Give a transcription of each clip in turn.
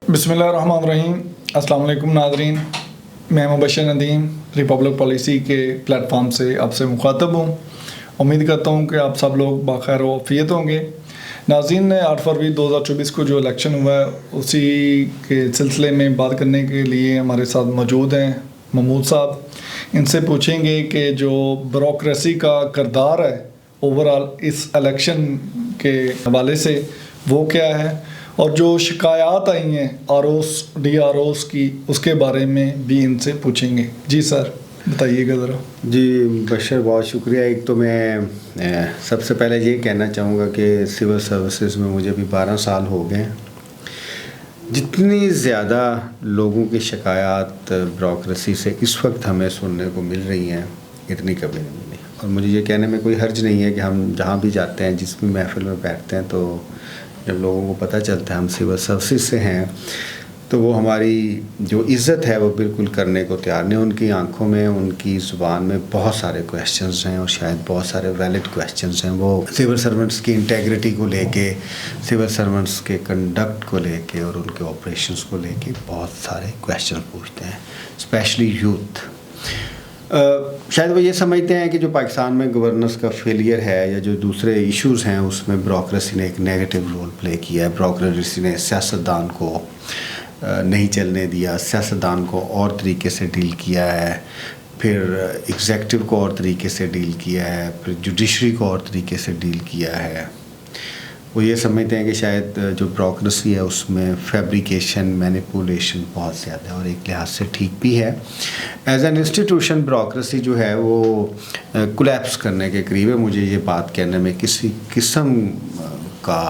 बिस्मिल्लाहिर्रहमानिर्रहीम। अस्सलाम वालेकुम नाज़रीन, मैं मुबश्शिर नदीम रिपब्लिक पॉलिसी के प्लेटफॉर्म से आपसे मुखातब हूँ। उम्मीद करता हूँ कि आप सब लोग बाखैर व आफियत होंगे। नाज़रीन ने 8 फरवरी 2024 को जो इलेक्शन हुआ है उसी के सिलसिले में बात करने के लिए हमारे साथ मौजूद हैं महमूद साहब। इनसे पूछेंगे कि जो ब्यूरोक्रेसी का किरदार है ओवरऑल इस इलेक्शन के हवाले से वो क्या है, और जो शिकायत आई हैं DROs की उसके बारे में भी इनसे पूछेंगे। जी सर, बताइएगा ज़रा। जी बशर, बहुत शुक्रिया। एक तो मैं सबसे पहले ये कहना चाहूँगा कि सिविल सर्विसेज में मुझे भी 12 साल हो गए हैं। जितनी ज़्यादा लोगों की शिकायत ब्यूरोक्रेसी से इस वक्त हमें सुनने को मिल रही हैं, इतनी कभी नहीं मिली। और मुझे ये कहने में कोई हर्ज नहीं है कि हम जहाँ भी जाते हैं, जिस भी महफिल में बैठते हैं, तो जब लोगों को पता चलता है हम सिविल सर्विसेज से हैं, तो वो हमारी जो इज़्ज़त है वो बिल्कुल करने को तैयार नहीं। उनकी आंखों में, उनकी ज़ुबान में बहुत सारे क्वेश्चंस हैं, और शायद बहुत सारे वैलिड क्वेश्चंस हैं। वो सिविल सर्वेंट्स की इंटेग्रिटी को लेके, सिविल सर्वेंट्स के कंडक्ट को लेके और उनके ऑपरेशंस को लेके बहुत सारे क्वेश्चन पूछते हैं, स्पेशली यूथ। शायद वो ये समझते हैं कि जो पाकिस्तान में गवर्नेंस का फेलियर है या जो दूसरे इश्यूज़ हैं उसमें ब्यूरोक्रेसी ने एक नेगेटिव रोल प्ले किया है। ब्यूरोक्रेसी ने सियासतदान को नहीं चलने दिया, सियासतदान को और तरीके से डील किया है, फिर एग्जेक्टिव को और तरीके से डील किया है, फिर जुडिशरी को और तरीके से डील किया है। वो ये समझते हैं कि शायद जो ब्यूरोक्रेसी है उसमें फैब्रिकेशन, मैनिपुलेशन बहुत ज़्यादा है, और एक लिहाज से ठीक भी है। एज एन इंस्टीट्यूशन ब्यूरोक्रेसी जो है वो कोलैप्स करने के करीब है। मुझे ये बात कहने में किसी किस्म का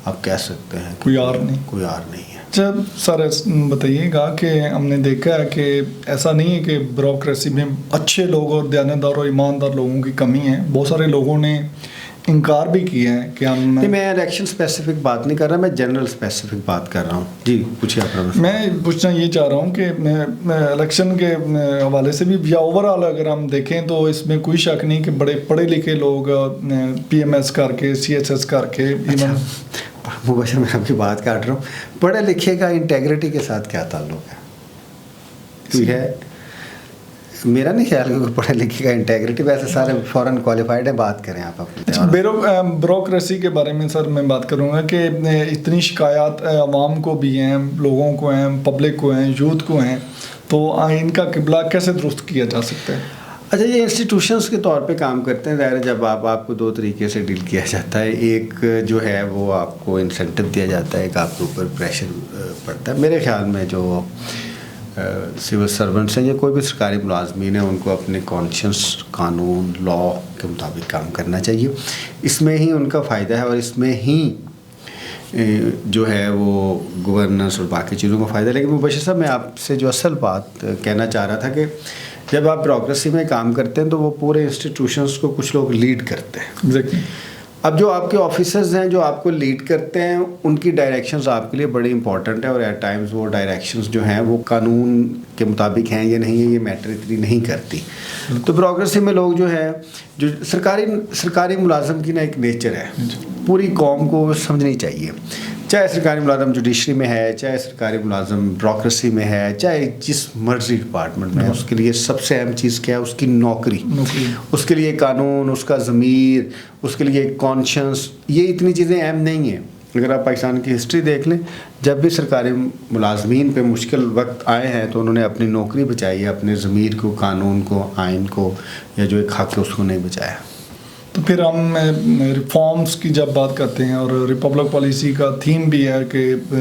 आप कह सकते हैं कोई आर नहीं है। जब सर बताइएगा कि हमने देखा है कि ऐसा नहीं है कि ब्यूरोक्रेसी में अच्छे लोग और दयानतदार और ईमानदार लोगों की कमी है। बहुत सारे लोगों ने इनकार भी किया है कि हम नहीं, मैं इलेक्शन स्पेसिफिक बात नहीं कर रहा, मैं जनरल स्पेसिफिक बात कर रहा हूँ। जी पूछिए आप। मैं पूछना ये चाह रहा हूँ कि इलेक्शन के हवाले से भी या ओवरऑल अगर हम देखें तो इसमें कोई शक नहीं कि बड़े पढ़े लिखे लोग PMS करके, CSS करके, इवन मुबशर मैं आपकी बात काट रहा हूँ। पढ़े लिखे का इंटेग्रिटी के साथ क्या ताल्लुक है? ठीक है, मेरा नहीं ख्याल कि पढ़े लिखे का इंटेग्रिटी, वैसे सारे फॉरेन क्वालिफाइड है। बात करें आप अपने ब्यूरोक्रेसी के बारे में। सर मैं बात करूँगा कि इतनी शिकायत आवाम को भी हैं, लोगों को हैं, पब्लिक को हैं, यूथ को हैं, तो इनका किबला कैसे दुरुस्त किया जा सकता है? अच्छा, ये इंस्टीट्यूशंस के तौर पे काम करते हैं। ज़ाहिर जब आपको दो तरीके से डील किया जाता है। एक जो है वो आपको इंसेंटिव दिया जाता है, एक आपके ऊपर प्रेशर पड़ता है। मेरे ख्याल में जो सिविल सर्वेंट्स हैं या कोई भी सरकारी मुलाजमीन है, उनको अपने कॉन्शियस, कानून, लॉ के मुताबिक काम करना चाहिए। इसमें ही उनका फ़ायदा है, और इसमें ही जो है वो गवर्नेंस और बाकी चीज़ों का फ़ायदा है। लेकिन मुबश्शिर साहब, मैं आपसे जो असल बात कहना चाह रहा था कि जब आप ब्यूरोक्रेसी में काम करते हैं तो वो पूरे इंस्टीट्यूशंस को कुछ लोग लीड करते हैं। एग्जैक्टली। अब जो आपके ऑफिसर्स हैं जो आपको लीड करते हैं, उनकी डायरेक्शंस आपके लिए बड़ी इंपॉर्टेंट है, और एट टाइम्स वो डायरेक्शंस जो हैं वो कानून के मुताबिक हैं या नहीं है, ये मैटर इतनी नहीं करती। तो ब्यूरोक्रेसी में लोग जो है, जो सरकारी मुलाजम की ना एक नेचर है, पूरी कौम को समझनी चाहिए। चाहे सरकारी मुलाजम जुडिशरी में है, चाहे सरकारी मुलाजम ब्यूरोक्रेसी में है, चाहे जिस मर्जी डिपार्टमेंट में है, उसके लिए सबसे अहम चीज़ क्या है? उसकी नौकरी। उसके लिए कानून, उसका ज़मीर, उसके लिए कॉन्शियस, ये इतनी चीज़ें अहम नहीं हैं। अगर आप पाकिस्तान की हिस्ट्री देख लें, जब भी सरकारी मुलाजमीन पे मुश्किल वक्त आए हैं तो उन्होंने अपनी नौकरी बचाई है, अपने ज़मीर को, कानून को, आइन को, या जो एक हक़ है उसको नहीं बचाया। तो फिर हम रिफॉर्म्स की जब बात करते हैं, और रिपब्लिक पॉलिसी का थीम भी है कि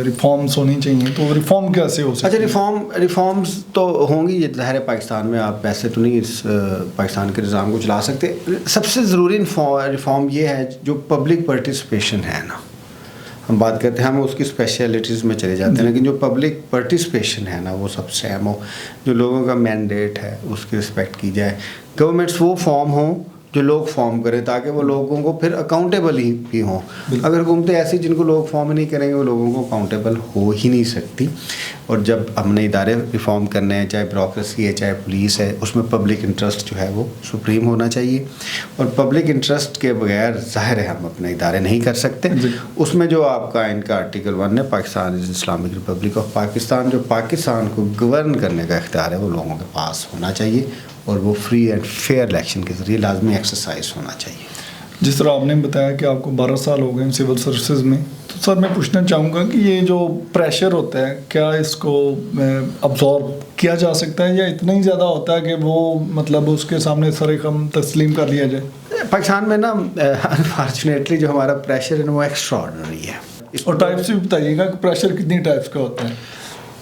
रिफॉर्म्स होनी चाहिए, तो रिफॉर्म कैसे हो सकता है? अच्छा, रिफॉर्म्स तो होंगी। ये ज़ाहिर है पाकिस्तान में आप वैसे तो नहीं इस पाकिस्तान के निज़ाम को चला सकते। सबसे ज़रूरी रिफॉर्म ये है जो पब्लिक पार्टिसिपेशन है ना। हम बात करते हैं, हम उसकी स्पेशलिटीज़ में चले जाते हैं, लेकिन जो पब्लिक पार्टिसिपेशन है ना वो सबसे अहम हो। जो लोगों का मैंडेट है उसकी रिस्पेक्ट की जाए। गवर्नमेंट्स वो फॉर्म हों जो लोग फॉर्म करें, ताकि वो लोगों को फिर अकाउंटेबल ही भी हों। अगर हुकूमतें ऐसी जिनको लोग फॉर्म नहीं करेंगे, वो लोगों को अकाउंटेबल हो ही नहीं सकती। اور جب ہم نے ادارے ریفارم کرنے ہیں، چاہے بیوروکریسی ہے چاہے پولیس ہے، اس میں پبلک انٹرسٹ جو ہے وہ سپریم ہونا چاہیے، اور پبلک انٹرسٹ کے بغیر ظاہر ہے ہم اپنے ادارے نہیں کر سکتے۔ اس میں جو آپ کا ان کا آرٹیکل 1 ہے، پاکستان از اسلامک ریپبلک آف پاکستان، جو پاکستان کو گورن کرنے کا اختیار ہے وہ لوگوں کے پاس ہونا چاہیے، اور وہ فری اینڈ فیئر الیکشن کے ذریعے لازمی ایکسرسائز ہونا چاہیے۔ جس طرح آپ نے بتایا کہ آپ کو 12 سال ہو گئے ہیں سول سروسز میں، تو سر میں پوچھنا چاہوں گا کہ یہ جو پریشر ہوتا ہے کیا اس کو ابزارب کیا جا سکتا ہے، یا اتنا ہی زیادہ ہوتا ہے کہ وہ مطلب اس کے سامنے سر خم تسلیم کر لیا جائے؟ پاکستان میں نا انفارچونیٹلی جو ہمارا پریشر ہے وہ ایکسٹرا آرڈنری ہے۔ اور ٹائپس بھی بتائیے گا کہ پریشر کتنی ٹائپس کا ہوتا ہے؟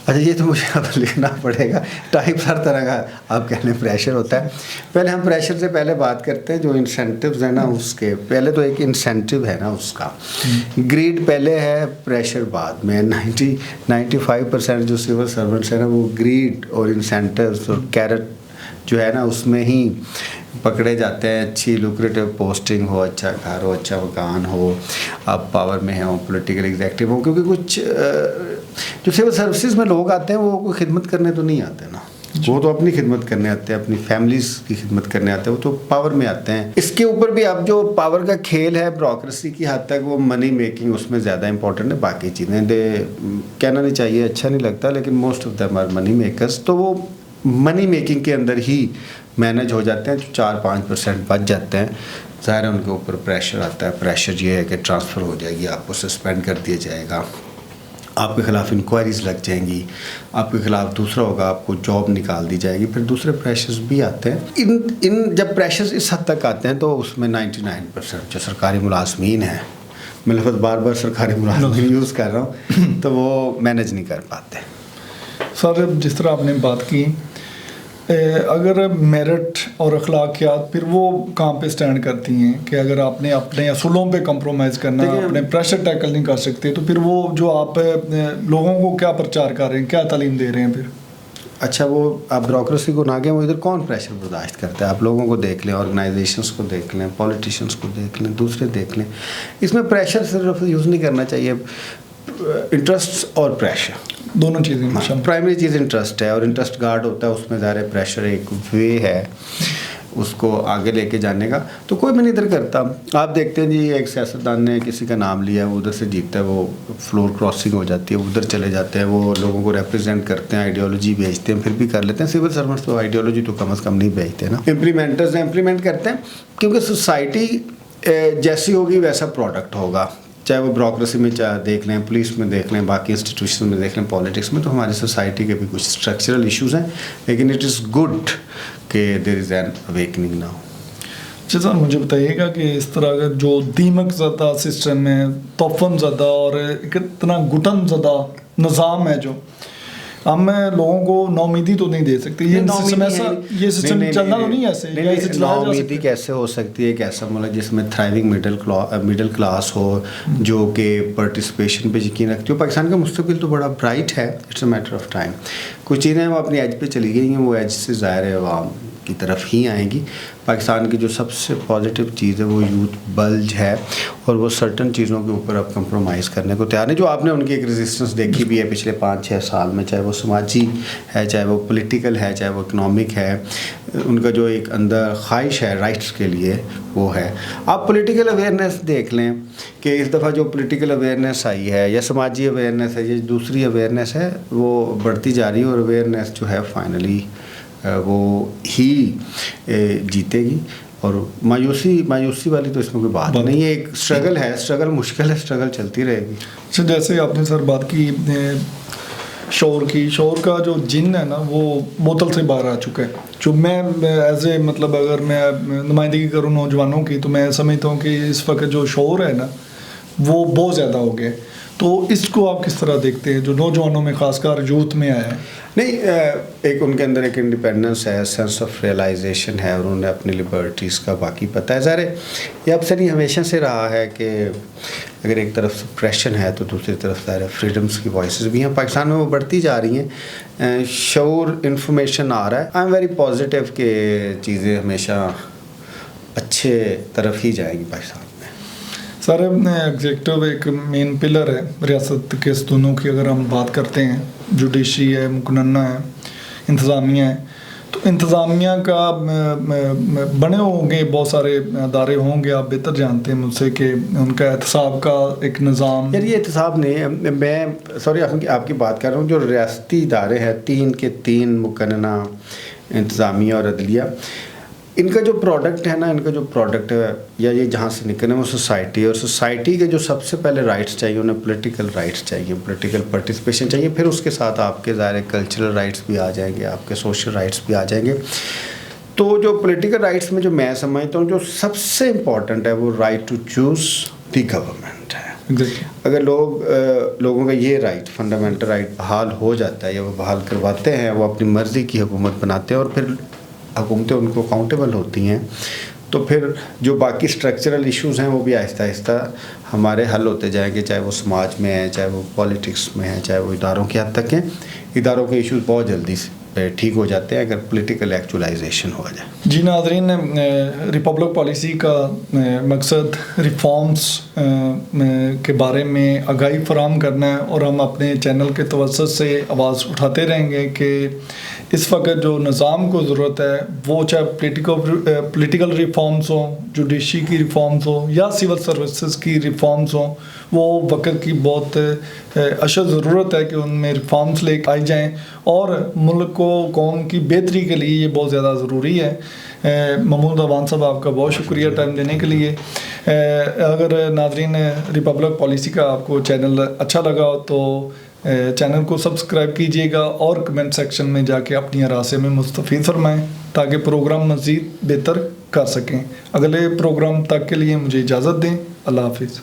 اچھا یہ تو مجھے اب لکھنا پڑے گا، ٹائپ ہر طرح کا آپ کہہ لیں پریشر ہوتا ہے۔ پہلے ہم پریشر سے پہلے بات کرتے ہیں جو انسینٹیوز ہیں نا اس کے، پہلے تو ایک انسینٹیو ہے نا اس کا، گریڈ پہلے ہے پریشر بعد میں۔ 95% جو سول سرونٹس ہیں نا وہ گریڈ اور انسینٹیوز اور کیرٹ جو ہے نا اس میں ہی پکڑے جاتے ہیں۔ اچھی لوکریٹو پوسٹنگ ہو، اچھا گھر ہو، اچھا مکان ہو، آپ پاور میں ہوں، پولیٹیکل ایگزیکٹو ہوں، کیونکہ کچھ جو سول سروسز میں لوگ آتے ہیں وہ کوئی خدمت کرنے تو نہیں آتے نا، وہ تو اپنی خدمت کرنے آتے ہیں، اپنی فیملیز کی خدمت کرنے آتے ہیں، وہ تو پاور میں آتے ہیں۔ اس کے اوپر بھی اب جو پاور کا کھیل ہے بیوروکریسی کی حد تک وہ منی میکنگ اس میں زیادہ امپورٹنٹ ہے، باقی چیزیں کہنا نہیں چاہیے، اچھا نہیں لگتا، لیکن most of them are money makers, تو وہ منی میکنگ کے اندر ہی مینج ہو جاتے ہیں، جو 4-5% بچ جاتے ہیں، ظاہر ہے ان کے اوپر پریشر آتا ہے۔ پریشر یہ ہے کہ ٹرانسفر ہو جائے گی، آپ کو سسپینڈ کر دیا جائے گا، آپ کے خلاف انکوائریز لگ جائیں گی، آپ کے خلاف دوسرا ہوگا، آپ کو جاب نکال دی جائے گی، پھر دوسرے پریشرز بھی آتے ہیں۔ ان جب پریشرز اس حد تک آتے ہیں تو اس میں 99% جو سرکاری ملازمین ہیں، میں لفظ بار بار سرکاری ملازمین یوز کر رہا ہوں، تو وہ مینج نہیں کر پاتے۔ سر جس طرح آپ نے بات کی، اگر میرٹ اور اخلاقیات پھر وہ کام پہ سٹینڈ کرتی ہیں کہ اگر آپ نے اپنے اصولوں پہ کمپرومائز کرنا، اپنے پریشر ٹیکل نہیں کر سکتے، تو پھر وہ جو آپ لوگوں کو کیا پرچار کر رہے ہیں، کیا تعلیم دے رہے ہیں پھر؟ اچھا وہ آپ بیوروکریسی کو نہ گئے، وہ ادھر کون پریشر برداشت کرتا ہے؟ آپ لوگوں کو دیکھ لیں، آرگنائزیشنس کو دیکھ لیں، پولیٹیشینس کو دیکھ لیں، دوسرے دیکھ لیں۔ اس میں پریشر صرف یوز نہیں کرنا چاہیے، انٹرسٹ اور پریشر دونوں چیزیں۔ پرائمری چیز انٹرسٹ ہے، اور انٹرسٹ گارڈ ہوتا ہے، اس میں ظاہر پریشر ایک وے ہے اس کو آگے لے کے جانے کا، تو کوئی بھی نہیں ادھر کرتا۔ آپ دیکھتے ہیں جی ایک سیاستدان نے کسی کا نام لیا ہے، وہ ادھر سے جیتتا ہے، وہ فلور کراسنگ ہو جاتی ہے، ادھر چلے جاتے ہیں، وہ لوگوں کو ریپرزینٹ کرتے ہیں، آئیڈیالوجی بیچتے ہیں، پھر بھی کر لیتے ہیں۔ سول سرونٹس تو آئیڈیالوجی تو کم از کم نہیں بیچتے نا، امپلیمنٹرز ہیں، امپلیمنٹ کرتے ہیں، کیونکہ سوسائٹی جیسی ہوگی ویسا پروڈکٹ ہوگا، چاہے وہ بیوروکریسی میں چاہے دیکھ لیں، پولیس میں دیکھ لیں، باقی انسٹیٹیوشن میں دیکھ لیں، پالیٹکس میں، تو ہماری سوسائٹی کے بھی کچھ اسٹرکچرل ایشوز ہیں، لیکن اٹ از گڈ کہ دیر از این اویکننگ ناؤ۔ اچھا سر مجھے بتائیے گا کہ اس طرح کا جو دیمک زدہ سسٹم ہے، توفن زدہ اور اتنا گھٹن زدہ نظام ہے، جو ہم لوگوں کو نومیدی تو نہیں دے سکتے، یہ سسٹم چلنا تو نہیں ایسے۔ نومیدی کیسے ہو سکتی ہے؟ ایک ایسا ملک جس میں تھرائیونگ مڈل کلاس ہو، جو کہ پارٹیسپیشن پہ یقین رکھتی ہو۔ پاکستان کا مستقبل تو بڑا برائٹ ہے، it's a matter of time. کچھ چیزیں وہ اپنی ایج پہ چلی گئی ہیں، وہ ایج سے ظاہر عوام کی طرف ہی آئیں گی۔ پاکستان کی جو سب سے پازیٹیو چیز ہے وہ یوتھ بلج ہے، اور وہ سرٹن چیزوں کے اوپر اب کمپرومائز کرنے کو تیار ہے، جو آپ نے ان کی ایک ریزسٹنس دیکھی بھی ہے پچھلے 5-6 سال میں، چاہے وہ سماجی ہے، چاہے وہ پولیٹیکل ہے، چاہے وہ اکنامک ہے، ان کا جو ایک اندر خواہش ہے رائٹس کے لیے وہ ہے۔ آپ پولیٹیکل اویئرنیس دیکھ لیں کہ اس دفعہ جو پولیٹیکل اویئرنیس آئی ہے یا سماجی اویئرنیس ہے، یہ دوسری اویئرنیس ہے، وہ بڑھتی جا رہی ہے، اور اویئرنیس جو ہے فائنلی وہ ہی جیتے گی۔ اور مایوسی والی تو اس میں کوئی بات نہیں ہے، ایک اسٹرگل ہے، اسٹرگل مشکل ہے، اسٹرگل چلتی رہے گی۔ اچھا جیسے آپ نے سر بات کی شعور کا جو جن ہے نا وہ بوتل سے باہر آ چکا ہے، جو میں ایز اے مطلب اگر میں نمائندگی کروں نوجوانوں کی، تو میں سمجھتا ہوں کہ اس وقت جو شعور ہے نا وہ بہت زیادہ ہو گیا، تو اس کو آپ کس طرح دیکھتے ہیں جو نوجوانوں میں خاص کر یوتھ میں آیا ہے؟ نہیں، ایک ان کے اندر ایک انڈیپینڈنس ہے، سینس آف ریئلائزیشن ہے، اور انہیں اپنی لبرٹیز کا باقی پتہ ہے۔ ظاہر ہے یہ اکثر ہی ہمیشہ سے رہا ہے کہ اگر ایک طرف سپریشن ہے تو دوسری طرف ظاہر ہے فریڈمس کی وائسز بھی ہیں، پاکستان میں وہ بڑھتی جا رہی ہیں، شعور انفارمیشن آ رہا ہے۔ آئی ایم ویری پازیٹیو کہ چیزیں ہمیشہ اچھے طرف ہی جائیں گی پاکستان۔ سر ایگزیکٹو ایک مین پلر ہے ریاست کے دونوں کی، اگر ہم بات کرتے ہیں जुडिशरी है, मुकन्ना है, इंतज़ामिया है। तो इंतज़ामिया का बने होंगे बहुत सारे अदारे होंगे, आप बेहतर जानते हैं मुझसे कि उनका एहतसाब का एक निज़ाम। यार ये एहतसाब नहीं, मैं सॉरी आपकी बात कर रहा हूँ। जो रियासती इदारे हैं 3 के 3 मुकन्ना, इंतज़ामिया और अदलिया, इनका जो प्रोडक्ट है ना, इनका जो प्रोडक्ट है या ये जहाँ से निकले वो सोसाइटी, और सोसाइटी के जो सबसे पहले राइट्स चाहिए उन्हें पॉलिटिकल राइट्स चाहिए, पॉलिटिकल पार्टिसिपेशन चाहिए। फिर उसके साथ आपके ज़ाहिर कल्चरल राइट्स भी आ जाएंगे, आपके सोशल राइट्स भी आ जाएंगे। तो जो पॉलिटिकल राइट्स में जो मैं समझता हूँ जो सबसे इम्पॉर्टेंट है वो right to choose the government है। अगर लोगों का ये राइट, फंडामेंटल राइट बहाल हो जाता है या वो बहाल करवाते हैं, वो अपनी मर्ज़ी की हुकूमत बनाते हैं और फिर हुकूमतें उनको अकाउंटेबल होती हैं, तो फिर जो बाकी स्ट्रक्चरल इश्यूज़ हैं वो भी आहिस्ता आहिस्ता हमारे हल होते जाएंगे, चाहे वो समाज में है, चाहे वो पॉलिटिक्स में है, चाहे वो इदारों की हद तक हैं। इदारों के इश्यूज़ बहुत जल्दी से ठीक हो जाते हैं अगर पॉलिटिकल एक्चुअलाइजेशन हो जाए। जी नाज़रीन, रिपब्लिक पॉलिसी का मकसद रिफॉर्म्स के बारे में आगाही फराहम करना है, और हम अपने चैनल के तवज्जुह से आवाज़ उठाते रहेंगे कि इस वक्त जो निज़ाम को ज़रूरत है वो चाहे पॉलिटिकल रिफॉर्म्स हों, जुडिशरी की रिफॉर्म्स हों या सिविल सर्विसेज की रिफॉर्म्स हों, वो वक्त की बहुत अशद ज़रूरत है कि उनमें रिफॉर्म्स ले आई जाएँ, और मुल्क को कौम की बेहतरी के लिए ये बहुत ज़्यादा ज़रूरी है। महमूद अवान साहब, आपका बहुत शुक्रिया टाइम देने के लिए। अगर नाज़रीन रिपब्लिक पॉलिसी का आपको चैनल अच्छा लगा हो तो चैनल को सब्सक्राइब कीजिएगा और कमेंट सेक्शन में जाके अपनी आराय से में मुस्तफ़ीद फरमाएँ ताकि प्रोग्राम मज़ीद बेहतर कर सकें। अगले प्रोग्राम तक के लिए मुझे इजाज़त दें। अल्लाह हाफिज़।